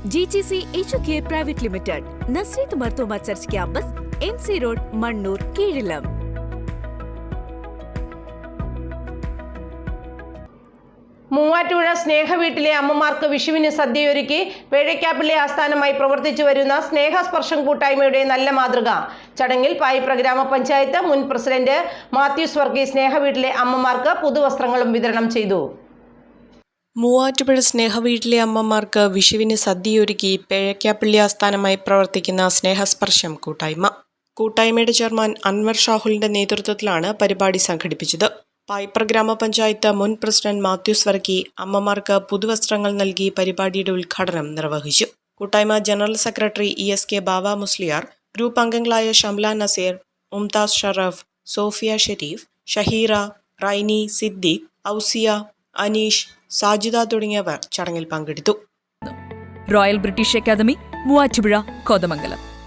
GGC HK Private Limited, Nasreet Martoma Church Campus, MC Road, Mannur, Keelam. Muvattupuzha സ്നേഹവീട്ടിലെ അമ്മമാർക്ക് വിഷുവിന് സദ്യയൊരുക്കി പേഴയ്ക്കാപ്പള്ളി ആസ്ഥാനമായി പ്രവർത്തിച്ചു വരുന്ന സ്നേഹസ്പർശം കൂട്ടായ്മയുടെ നല്ല മാതൃക ചടങ്ങിൽ പായിപ്ര ഗ്രാമപഞ്ചായത്ത് മുൻ പ്രസിഡന്റ് മാത്യൂസ് വർഗീസ് സ്നേഹവീട്ടിലെ അമ്മമാർക്ക് പുതുവസ്ത്രങ്ങളും വിതരണം ചെയ്തു. മൂവാറ്റുപുഴ സ്നേഹവീട്ടിലെ അമ്മമാർക്ക് വിഷുവിന് സദ്യയൊരുക്കി പേഴയ്ക്കാപ്പള്ളി ആസ്ഥാനമായി പ്രവർത്തിക്കുന്ന സ്നേഹസ്പർശം കൂട്ടായ്മയുടെ ചെയർമാൻ അൻവർ ഷാഹുലിന്റെ നേതൃത്വത്തിലാണ് പരിപാടി സംഘടിപ്പിച്ചത്. പായിപ്ര ഗ്രാമപഞ്ചായത്ത് മുൻ പ്രസിഡന്റ് മാത്യൂസ് വർഗി അമ്മമാർക്ക് പുതുവസ്ത്രങ്ങൾ നൽകി പരിപാടിയുടെ ഉദ്ഘാടനം നിർവഹിച്ചു. കൂട്ടായ്മ general secretary ESK Bava Musliyar, group അംഗങ്ങളായ ഷംല നസീർ, മുംതാസ് ഷറഫ്, സോഫിയ ഷെരീഫ്, ഷഹീറ, റൈനി, സിദ്ദീഖ്, ഔസിയ, അനീഷ്, സാജിദ തുടങ്ങിയവർ ചടങ്ങിൽ പങ്കെടുത്തു. Royal British Academy, Muvattupuzha, Kothamangalam.